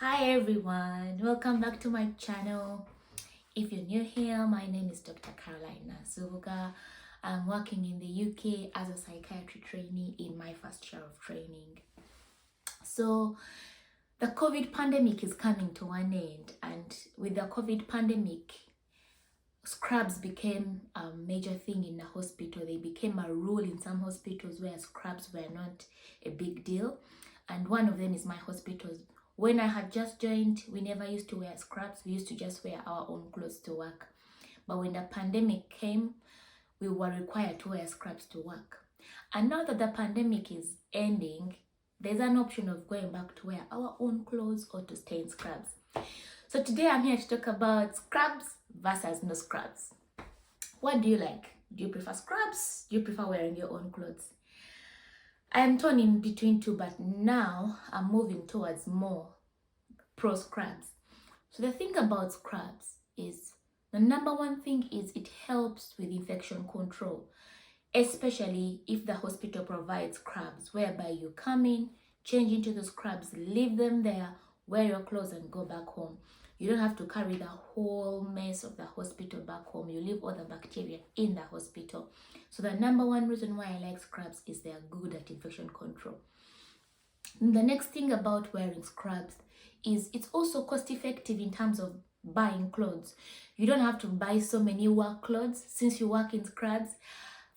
Hi everyone, welcome back to my channel. If you're new here, my name is Dr. Carolina Zubuga. I'm working in the UK as a psychiatry trainee in my first year of training. So the COVID pandemic is coming to an end, and with the COVID pandemic, scrubs became a major thing in the hospital. They became a rule in some hospitals where scrubs were not a big deal, and one of them is my hospital. When I had just joined, we never used to wear scrubs. We used to just wear our own clothes to work. But when the pandemic came, we were required to wear scrubs to work. And now that the pandemic is ending, there's an option of going back to wear our own clothes or to stay in scrubs. So today I'm here to talk about scrubs versus no scrubs. What do you like? Do you prefer scrubs? Do you prefer wearing your own clothes? I am torn in between two, but now I'm moving towards more pro scrubs. So the thing about scrubs is, the number one thing is it helps with infection control, especially if the hospital provides scrubs, whereby you come in, change into the scrubs, leave them there, wear your clothes and go back home. You don't have to carry the whole mess of the hospital back home. You leave all the bacteria in the hospital. So the number one reason why I like scrubs is they are good at infection control. The next thing about wearing scrubs is it's also cost effective in terms of buying clothes. You don't have to buy so many work clothes since you work in scrubs.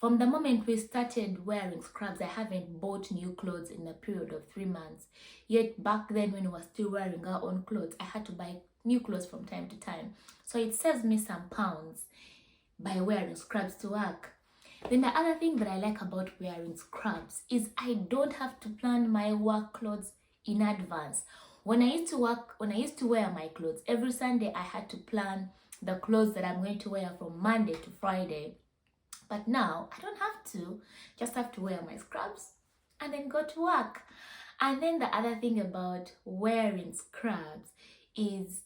From the moment we started wearing scrubs, I haven't bought new clothes in a period of 3 months. Yet back then, when we were still wearing our own clothes, I had to buy new clothes from time to time. So it saves me some pounds by wearing scrubs to work. Then the other thing that I like about wearing scrubs is I don't have to plan my work clothes in advance. When I used to wear my clothes, every Sunday I had to plan the clothes that I'm going to wear from Monday to Friday. But now I don't have to, just have to wear my scrubs and then go to work. And then the other thing about wearing scrubs is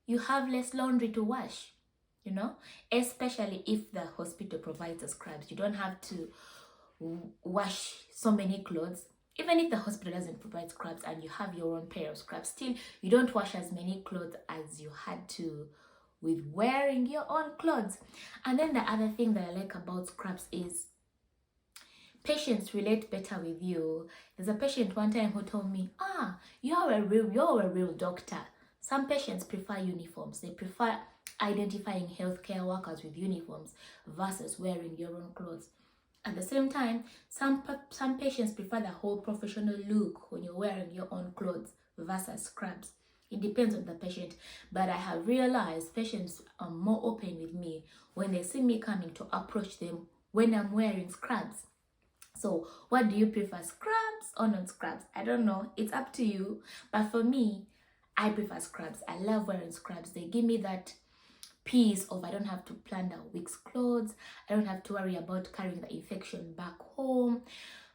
you have less laundry to wash, especially if the hospital provides the scrubs. You don't have to wash so many clothes. Even if the hospital doesn't provide scrubs and you have your own pair of scrubs, still you don't wash as many clothes as you had to with wearing your own clothes. And then the other thing that I like about scrubs is patients relate better with you. There's a patient one time who told me, you're a real doctor. Some patients prefer uniforms. They prefer identifying healthcare workers with uniforms versus wearing your own clothes. At the same time, some patients prefer the whole professional look when you're wearing your own clothes versus scrubs. It depends on the patient, but I have realized patients are more open with me when they see me coming to approach them when I'm wearing scrubs. So what do you prefer, scrubs or non scrubs? I don't know, it's up to you, but for me, I prefer scrubs. I love wearing scrubs. They give me that peace of I don't have to plan the week's clothes. I don't have to worry about carrying the infection back home.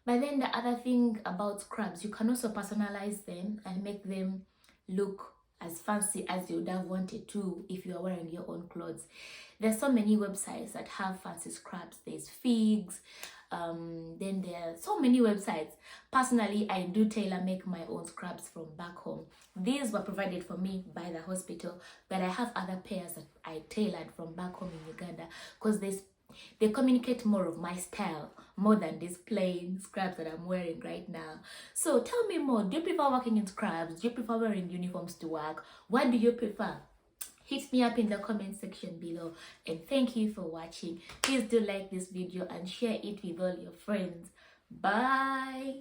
But then the other thing about scrubs, you can also personalize them and make them look as fancy as you would have wanted to if you are wearing your own clothes. There's so many websites that have fancy scrubs. There's Figs, then there are so many websites. Personally, I do tailor make my own scrubs from back home. These were provided for me by the hospital, but I have other pairs that I tailored from back home in Uganda because they communicate more of my style more than these plain scrubs that I'm wearing right now. So tell me more. Do you prefer working in scrubs? Do you prefer wearing uniforms to work? What do you prefer? Hit me up in the comment section below, and thank you for watching. Please do like this video and share it with all your friends. Bye.